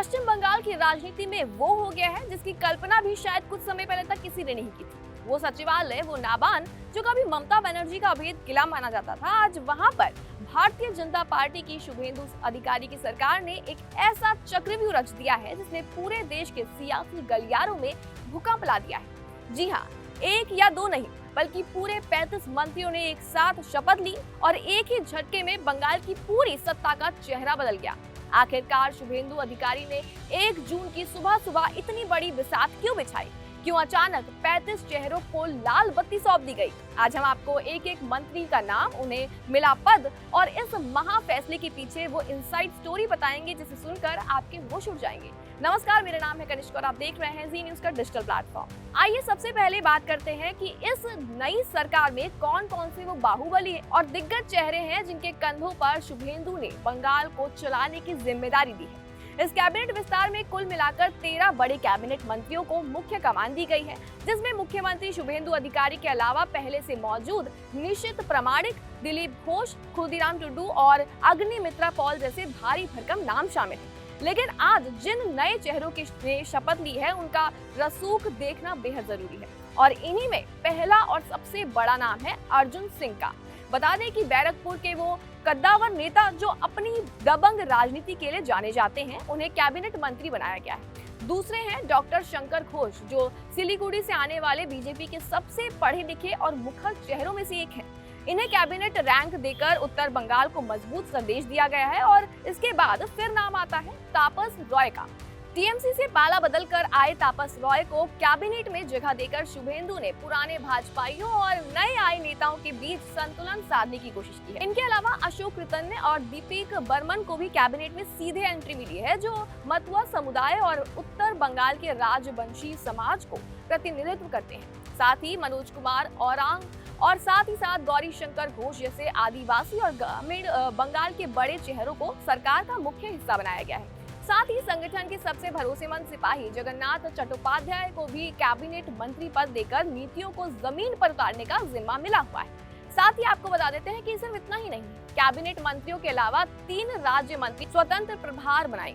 पश्चिम बंगाल की राजनीति में वो हो गया है जिसकी कल्पना भी शायद कुछ समय पहले तक किसी ने नहीं की थी। वो सचिवालय, वो नाबान जो कभी ममता बनर्जी का अभेद किला माना जाता था, आज वहां पर भारतीय जनता पार्टी की शुभेंदु अधिकारी की सरकार ने एक ऐसा चक्रव्यूह रच दिया है जिसने पूरे देश के सियासी गलियारों में भूकंप ला दिया है। जी हाँ, एक या दो नहीं बल्कि पूरे 35 मंत्रियों ने एक साथ शपथ ली और एक ही झटके में बंगाल की पूरी सत्ता का चेहरा बदल गया। आखिरकार शुभेंदु अधिकारी ने 1 जून की सुबह सुबह इतनी बड़ी बिसात क्यों बिछाई? क्यों अचानक 35 चेहरों को लाल बत्ती सौंप दी गई? आज हम आपको एक एक मंत्री का नाम, उन्हें मिला पद और इस महा फैसले के पीछे वो इनसाइड स्टोरी बताएंगे जिसे सुनकर आपके होश उड़ जाएंगे। नमस्कार, मेरा नाम है कनिष्क और आप देख रहे हैं जी न्यूज का डिजिटल प्लेटफॉर्म। आइए सबसे पहले बात करते हैं कि इस नई सरकार में कौन कौन से वो बाहुबली और दिग्गज चेहरे हैं जिनके कंधों पर शुभेंदु ने बंगाल को चलाने की जिम्मेदारी दी है। इस कैबिनेट विस्तार में कुल मिलाकर 13 बड़े कैबिनेट मंत्रियों को मुख्य कमान दी गई है, जिसमें मुख्यमंत्री शुभेंदु अधिकारी के अलावा पहले से मौजूद निशित प्रामाणिक, दिलीप घोष, खुदीराम टुडू और अग्निमित्रा पॉल जैसे भारी भरकम नाम शामिल हैं। लेकिन आज जिन नए चेहरों की शपथ ली है उनका रसूख देखना बेहद जरूरी है और इन्हीं में पहला और सबसे बड़ा नाम है अर्जुन सिंह का। बता दें कि बैरकपुर के वो कद्दावर नेता जो अपनी दबंग राजनीति के लिए जाने जाते हैं, उन्हें कैबिनेट मंत्री बनाया गया है। दूसरे हैं डॉक्टर शंकर घोष, जो सिलीगुड़ी से आने वाले बीजेपी के सबसे पढ़े लिखे और मुखर चेहरों में से एक हैं। इन्हें कैबिनेट रैंक देकर उत्तर बंगाल को मजबूत संदेश दिया गया है। और इसके बाद फिर नाम आता है तापस रॉय का। टीएमसी से पाला बदल कर आए तापस रॉय को कैबिनेट में जगह देकर शुभेंदु ने पुराने भाजपाइयों और नए आए नेताओं के बीच संतुलन साधने की कोशिश की है। इनके अलावा अशोक कृतन्य और दीपिक बर्मन को भी कैबिनेट में सीधे एंट्री मिली है, जो मतुआ समुदाय और उत्तर बंगाल के राजवंशी समाज को प्रतिनिधित्व करते हैं। साथ ही मनोज कुमार औरांग और साथ ही साथ गौरी शंकर घोष जैसे आदिवासी और ग्रामीण बंगाल के बड़े चेहरों को सरकार का मुख्य हिस्सा बनाया गया है। साथ ही संगठन के सबसे भरोसेमंद सिपाही जगन्नाथ चट्टोपाध्याय को भी कैबिनेट मंत्री पद देकर नीतियों को जमीन पर उतारने का जिम्मा मिला हुआ है। साथ ही आपको बता देते हैं कि सिर्फ इतना ही नहीं, कैबिनेट मंत्रियों के अलावा 3 राज्य मंत्री स्वतंत्र प्रभार बनाए,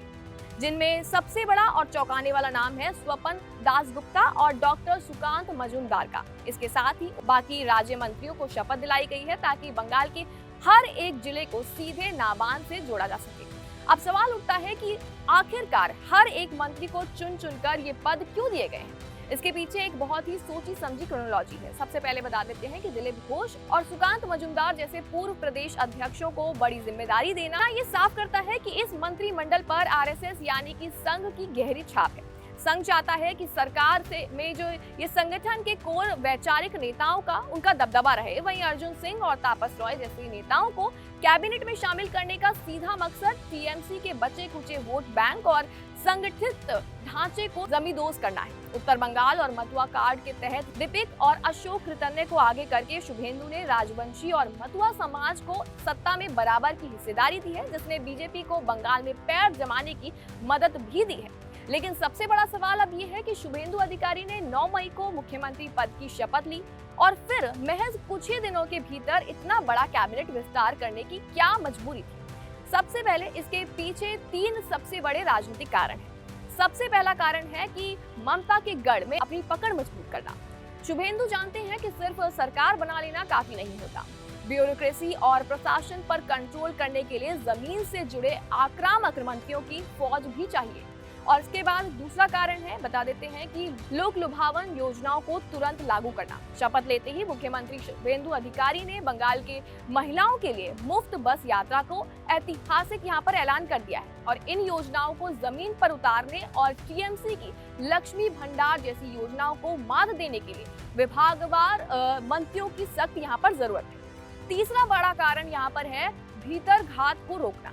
जिनमें सबसे बड़ा और चौंकाने वाला नाम है स्वपन दासगुप्ता और डॉक्टर सुकांत मजूमदार का। इसके साथ ही बाकी राज्य मंत्रियों को शपथ दिलाई गई है ताकि बंगाल के हर एक जिले को सीधे नाबान से जोड़ा जा सके। अब सवाल उठता है कि आखिरकार हर एक मंत्री को चुन चुनकर ये पद क्यों दिए गए हैं? इसके पीछे एक बहुत ही सोची समझी क्रोनोलॉजी है। सबसे पहले बता देते हैं कि दिलीप घोष और सुकांत मजूमदार जैसे पूर्व प्रदेश अध्यक्षों को बड़ी जिम्मेदारी देना ये साफ करता है कि इस मंत्रिमंडल पर आरएसएस यानी कि संघ की गहरी छाप है। संघ चाहता है कि सरकार में जो ये संगठन के कोर वैचारिक नेताओं का उनका दबदबा रहे। वहीं अर्जुन सिंह और तापस रॉय जैसे नेताओं को कैबिनेट में शामिल करने का सीधा मकसद टीएमसी के बचे खुचे वोट बैंक और संगठित ढांचे को जमींदोज करना है। उत्तर बंगाल और मतुआ कार्ड के तहत दीपिक और अशोक कृतन्य को आगे करके शुभेंदु ने राजवंशी और मतुआ समाज को सत्ता में बराबर की हिस्सेदारी दी है, जिसने बीजेपी को बंगाल में पैर जमाने की मदद भी दी है। लेकिन सबसे बड़ा सवाल अब ये है कि शुभेंदु अधिकारी ने 9 मई को मुख्यमंत्री पद की शपथ ली और फिर महज कुछ ही दिनों के भीतर इतना बड़ा कैबिनेट विस्तार करने की क्या मजबूरी थी? सबसे पहले इसके पीछे 3 सबसे बड़े राजनीतिक कारण हैं। सबसे पहला कारण है कि ममता के गढ़ में अपनी पकड़ मजबूत करना। शुभेंदु जानते हैं कि सिर्फ सरकार बना लेना काफी नहीं होता, ब्यूरोक्रेसी और प्रशासन पर कंट्रोल करने के लिए जमीन से जुड़े आक्रामक मंत्रियों की फौज भी चाहिए। और इसके बाद दूसरा कारण है, बता देते हैं कि लोक लुभावन योजनाओं को तुरंत लागू करना। शपथ लेते ही मुख्यमंत्री शुभेंदु अधिकारी ने बंगाल के महिलाओं के लिए मुफ्त बस यात्रा को ऐतिहासिक यहाँ पर ऐलान कर दिया है और इन योजनाओं को जमीन पर उतारने और टीएमसी की लक्ष्मी भंडार जैसी योजनाओं को मात देने के लिए विभागवार मंत्रियों की सख्त यहाँ पर जरूरत है। तीसरा बड़ा कारण यहाँ पर है भीतर घात को रोकना।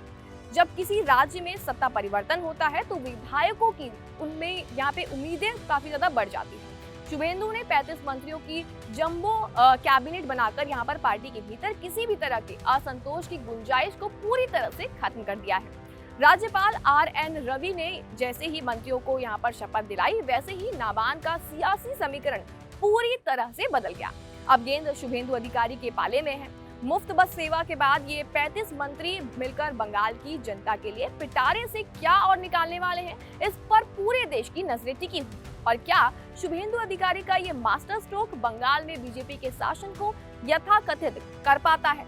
जब किसी राज्य में सत्ता परिवर्तन होता है तो विधायकों की उनमें यहाँ पे उम्मीदें काफी ज्यादा बढ़ जाती हैं। शुभेंदु ने 35 मंत्रियों की जंबो कैबिनेट बनाकर यहाँ पर पार्टी के भीतर किसी भी तरह के असंतोष की गुंजाइश को पूरी तरह से खत्म कर दिया है। राज्यपाल RN रवि ने जैसे ही मंत्रियों को यहाँ पर शपथ दिलाई, वैसे ही नाबान का सियासी समीकरण पूरी तरह से बदल गया। अब गेंद शुभेंदु अधिकारी के पाले में है। मुफ्त बस सेवा के बाद ये 35 मंत्री मिलकर बंगाल की जनता के लिए पिटारे से क्या और निकालने वाले हैं, इस पर पूरे देश की नजरें टिकी हुई। और क्या शुभेंदु अधिकारी का ये मास्टर स्ट्रोक बंगाल में बीजेपी के शासन को यथाकथित कर पाता है?